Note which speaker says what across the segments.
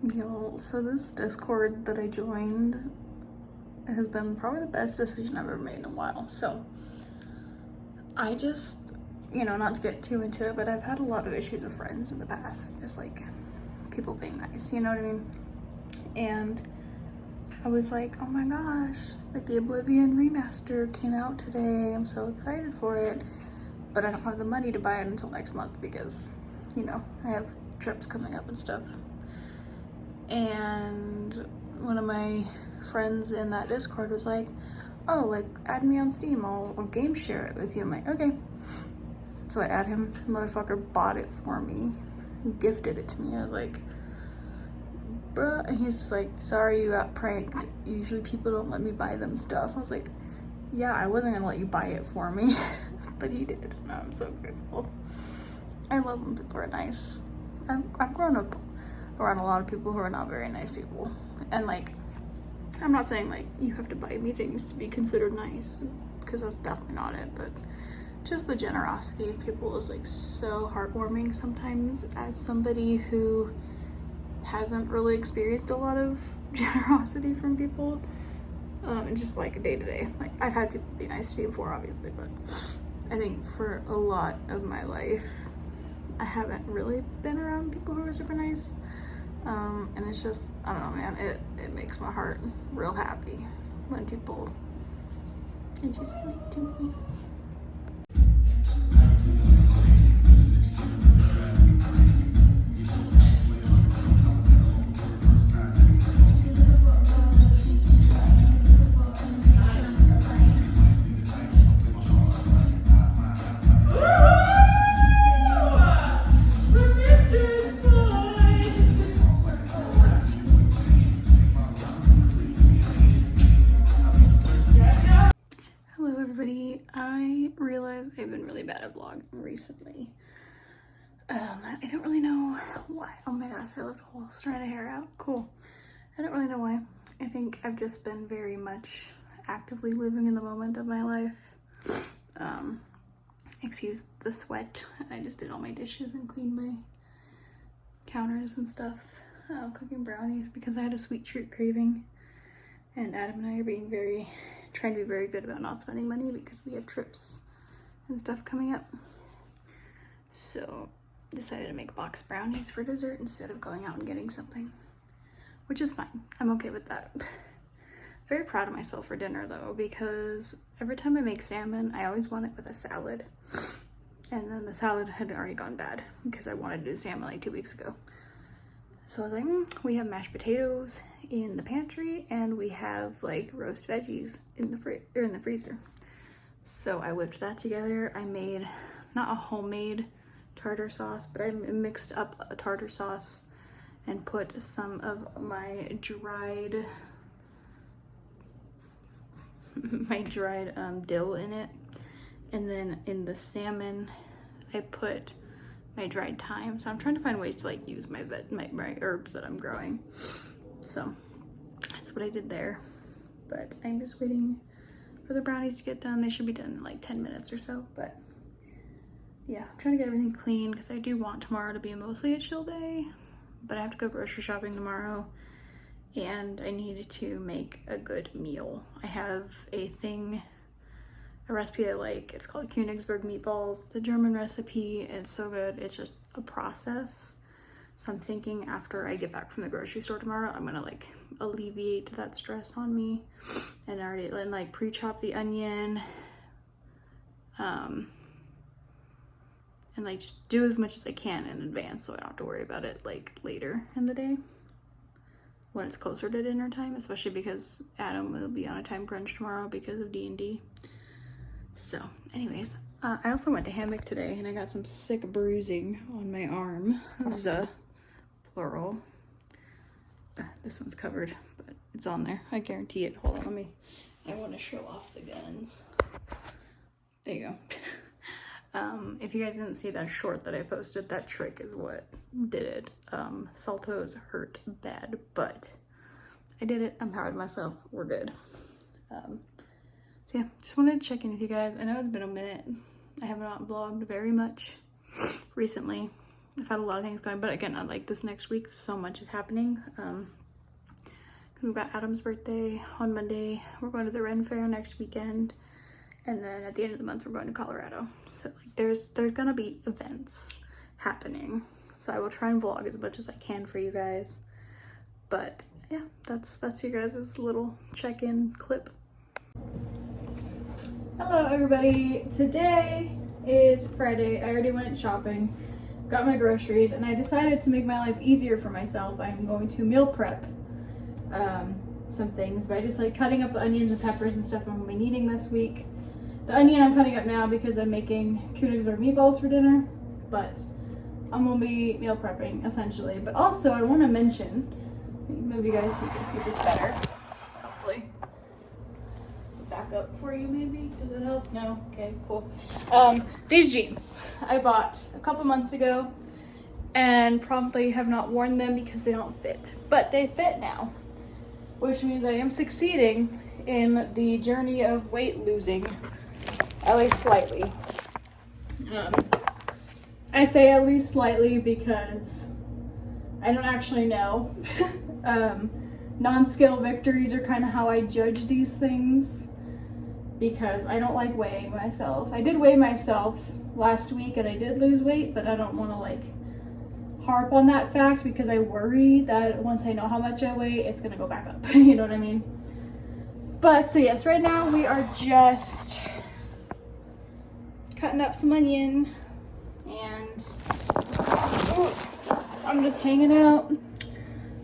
Speaker 1: Yo, so this Discord that I joined has been probably the best decision I've ever made in a while. So I just, not to get too into it, but I've had a lot of issues with friends in the past. Just like people being nice, you know what I mean? And I was like, oh my gosh, like the Oblivion remaster came out today. I'm so excited for it. But I don't have the money to buy it until next month because, I have trips coming up and stuff. And one of my friends in that Discord was like, oh, like, add me on Steam, I'll game share it with you. I'm like, okay. So I add him. The motherfucker bought it for me, gifted it to me. I was like, bruh. And he's just like, sorry you got pranked. Usually people don't let me buy them stuff. I was like, yeah, I wasn't gonna let you buy it for me. But he did, and I'm so grateful. I love when people are nice. I've grown up around a lot of people who are not very nice people. And like, I'm not saying like you have to buy me things to be considered nice, because that's definitely not it, but just the generosity of people is like so heartwarming sometimes as somebody who hasn't really experienced a lot of generosity from people. And just like day to day, like I've had people be nice to me before, obviously, but I think for a lot of my life, I haven't really been around people who are super nice. And it's just, I don't know, man, it makes my heart real happy when people are just sweet to me. Hello everybody, I realize I've been really bad at vlogging recently. I don't really know why. Oh my gosh, I left a whole strand of hair out. Cool. I don't really know why. I think I've just been very much actively living in the moment of my life. Excuse the sweat. I just did all my dishes and cleaned my counters and stuff. Cooking brownies because I had a sweet treat craving. And Adam and I are trying to be very good about not spending money because we have trips and stuff coming up. So decided to make box brownies for dessert instead of going out and getting something, which is fine. I'm okay with that. Very proud of myself for dinner though, because every time I make salmon, I always want it with a salad. And then the salad had already gone bad because I wanted to do salmon like 2 weeks ago. So I was like, we have mashed potatoes in the pantry and we have like roast veggies in the freezer. So I whipped that together. I made not a homemade tartar sauce, but I mixed up a tartar sauce and put some of my dried dill in it. And then in the salmon, I put my dried thyme. So I'm trying to find ways to like use my herbs that I'm growing. So that's what I did there. But I'm just waiting for the brownies to get done. They should be done in like 10 minutes or so. But yeah, I'm trying to get everything clean because I do want tomorrow to be mostly a chill day. But I have to go grocery shopping tomorrow and I need to make a good meal. I have a recipe I like. It's called Königsberg meatballs. It's a German recipe. It's so good. It's just a process. So I'm thinking after I get back from the grocery store tomorrow, I'm gonna like alleviate that stress on me and already like pre-chop the onion. And like just do as much as I can in advance so I don't have to worry about it like later in the day when it's closer to dinner time, especially because Adam will be on a time crunch tomorrow because of D&D. So anyways, I also went to Hammock today and I got some sick bruising on my arm. Plural. This one's covered, but it's on there. I guarantee it. Hold on, I want to show off the guns. There you go. If you guys didn't see that short that I posted, that trick is what did it. Saltos hurt bad, but I did it. I'm proud of myself. We're good. So yeah, just wanted to check in with you guys. I know it's been a minute. I have not vlogged very much recently, I've had a lot of things going, but again, I like this next week. So much is happening. We've got Adam's birthday on Monday. We're going to the Ren Fair next weekend. And then at the end of the month, we're going to Colorado. So like there's gonna be events happening. So I will try and vlog as much as I can for you guys. But yeah, that's you guys' little check-in clip. Hello everybody. Today is Friday. I already went shopping, got my groceries, and I decided to make my life easier for myself. I'm going to meal prep some things by just like cutting up the onions and peppers and stuff I'm gonna be needing this week. The onion I'm cutting up now because I'm making Königsberg meatballs for dinner, but I'm gonna be meal prepping essentially. But also I want to mention, move you guys so you can see this better, hopefully. Back up for you maybe, does it help? No? Okay, cool. These jeans I bought a couple months ago and promptly have not worn them because they don't fit, but they fit now, which means I am succeeding in the journey of weight losing. At least slightly. I say at least slightly because I don't actually know. Non-scale victories are kind of how I judge these things because I don't like weighing myself. I did weigh myself last week and I did lose weight, but I don't want to like harp on that fact because I worry that once I know how much I weigh, it's gonna go back up. You know what I mean? But so yes, right now we are just cutting up some onion and I'm just hanging out,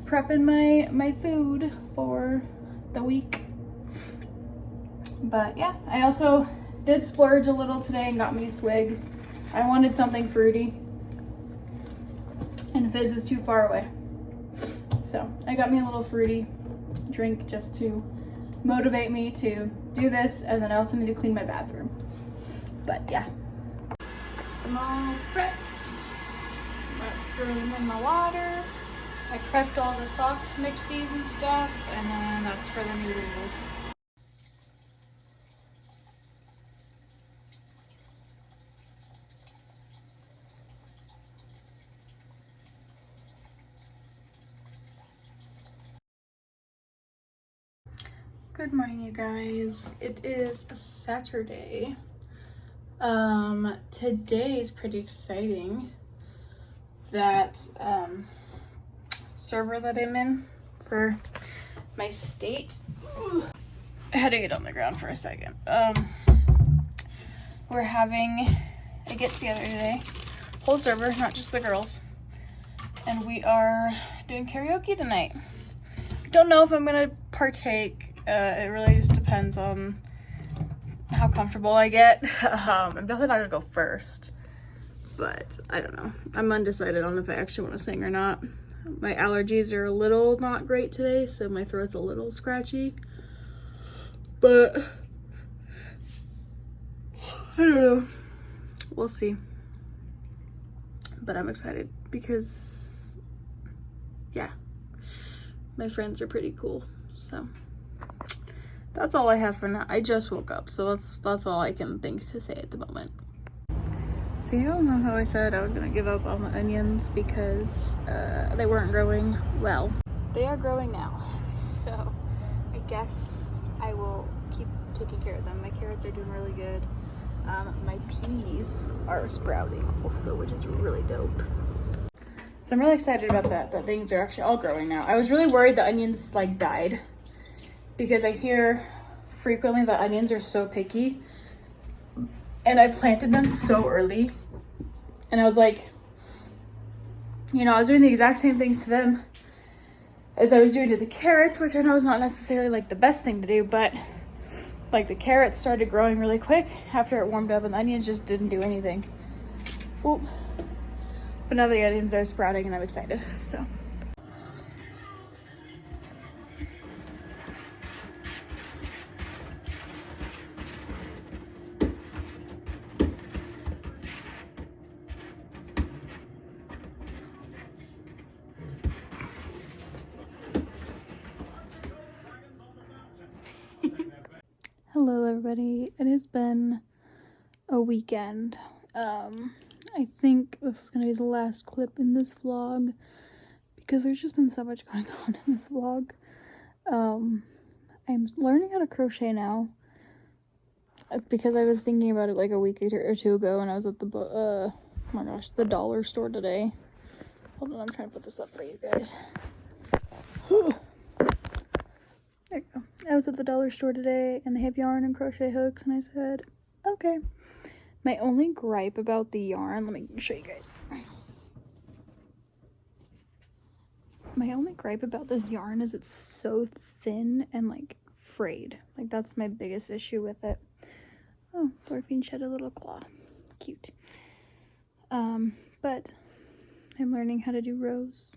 Speaker 1: prepping my food for the week. But yeah, I also did splurge a little today and got me a swig. I wanted something fruity and Fizz is too far away. So I got me a little fruity drink just to motivate me to do this, and then I also need to clean my bathroom. But yeah. I'm all prepped. I'm throwing in my water. I prepped all the sauce mixies and stuff, and then that's for the noodles. Good morning, you guys. It is a Saturday. Today is pretty exciting. That server that I'm in for my state. I had to get on the ground for a second. We're having a get together today, whole server, not just the girls, and we are doing karaoke tonight. Don't know if I'm gonna partake. It really just depends on how comfortable I get. I'm definitely not gonna go first, but I don't know. I'm undecided on if I actually want to sing or not. My allergies are a little not great today, so my throat's a little scratchy, but I don't know. We'll see. But I'm excited because, yeah, my friends are pretty cool, so that's all I have for now. I just woke up, so that's all I can think to say at the moment. So you all know how I said I was gonna give up on the onions because they weren't growing well. They are growing now, so I guess I will keep taking care of them. My carrots are doing really good. My peas are sprouting also, which is really dope. So I'm really excited about that things are actually all growing now. I was really worried the onions like died, because I hear frequently that onions are so picky, and I planted them so early, and I was like, you know, I was doing the exact same things to them as I was doing to the carrots, which I know is not necessarily like the best thing to do, but like the carrots started growing really quick after it warmed up and the onions just didn't do anything. Oop. But now the onions are sprouting and I'm excited, so. Hello everybody, it has been a weekend. I think this is gonna be the last clip in this vlog because there's just been so much going on in this vlog. I'm learning how to crochet now because I was thinking about it like a week or two ago, and I was at the oh my gosh, the dollar store today. Hold on, I'm trying to put this up for you guys. There you go. I was at the dollar store today and they have yarn and crochet hooks, and I said, okay. My only gripe about the yarn, let me show you guys. My only gripe about this yarn is it's so thin and like frayed. Like that's my biggest issue with it. Oh, Thorfinn shed a little claw. Cute. But I'm learning how to do rows.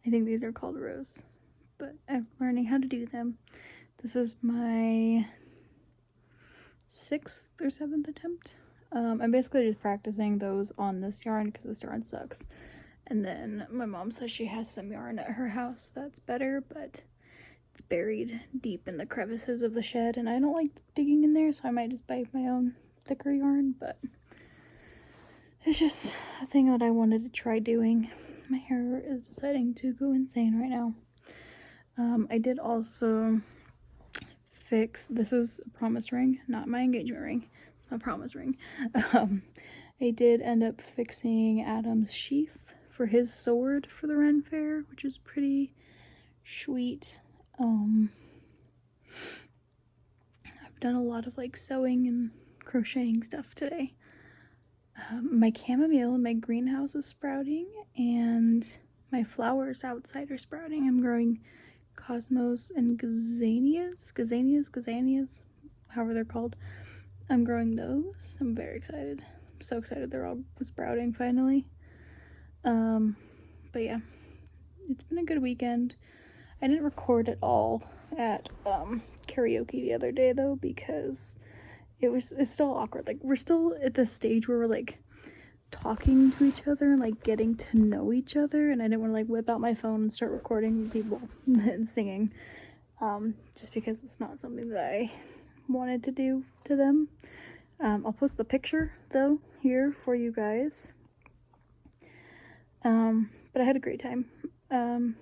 Speaker 1: I think these are called rows, but I'm learning how to do them. This is my 6th or 7th attempt. I'm basically just practicing those on this yarn because this yarn sucks. And then my mom says she has some yarn at her house that's better, but it's buried deep in the crevices of the shed, and I don't like digging in there, so I might just buy my own thicker yarn, but it's just a thing that I wanted to try doing. My hair is deciding to go insane right now. I did also fix, this is a promise ring, not my engagement ring, a promise ring. I did end up fixing Adam's sheath for his sword for the Ren Fair, which is pretty sweet. I've done a lot of like sewing and crocheting stuff today. My chamomile in my greenhouse is sprouting, and my flowers outside are sprouting. I'm growing cosmos and gazanias, however they're called. I'm growing those. I'm very excited. I'm so excited they're all sprouting finally. But yeah, it's been a good weekend. I didn't record at all at karaoke the other day though, because it's still awkward. Like we're still at the stage where we're like talking to each other and like getting to know each other, and I didn't want to like whip out my phone and start recording people and singing, just because it's not something that I wanted to do to them. I'll post the picture though here for you guys. But I had a great time. I've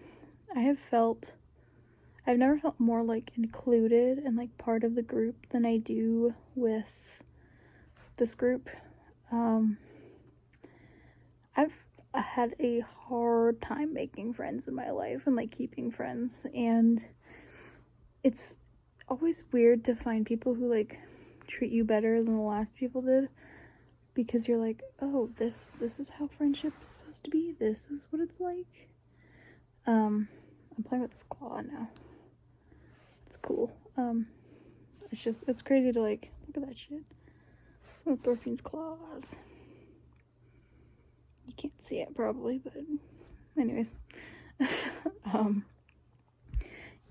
Speaker 1: never felt more like included and like part of the group than I do with this group. I've had a hard time making friends in my life and like keeping friends, and it's always weird to find people who like treat you better than the last people did, because you're like, oh, this is how friendship is supposed to be. This is what it's like. I'm playing with this claw now. It's cool. It's crazy to like, look at that shit. Some of Thorfinn's claws. You can't see it probably, but anyways.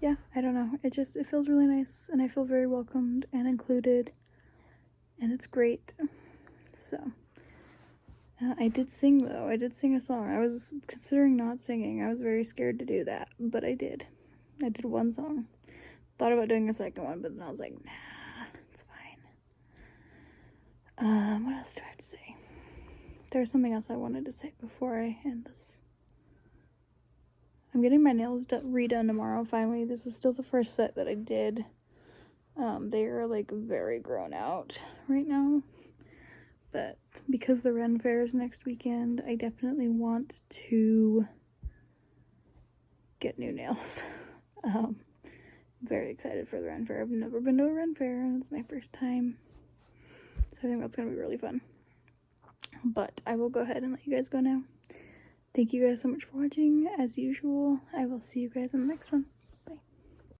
Speaker 1: Yeah, I don't know. It feels really nice, and I feel very welcomed and included, and it's great. So, I did sing though. I did sing a song. I was considering not singing. I was very scared to do that, but I did. I did one song. Thought about doing a second one, but then I was like, nah, it's fine. What else do I have to say? There's something else I wanted to say before I end this. I'm getting my nails redone tomorrow, finally. This is still the first set that I did. They are like very grown out right now. But because the Ren Fair is next weekend, I definitely want to get new nails. I'm very excited for the Ren Fair. I've never been to a Ren Fair, and it's my first time. So I think that's going to be really fun. But I will go ahead and let you guys go now. Thank you guys so much for watching. As usual, I will see you guys in the next one.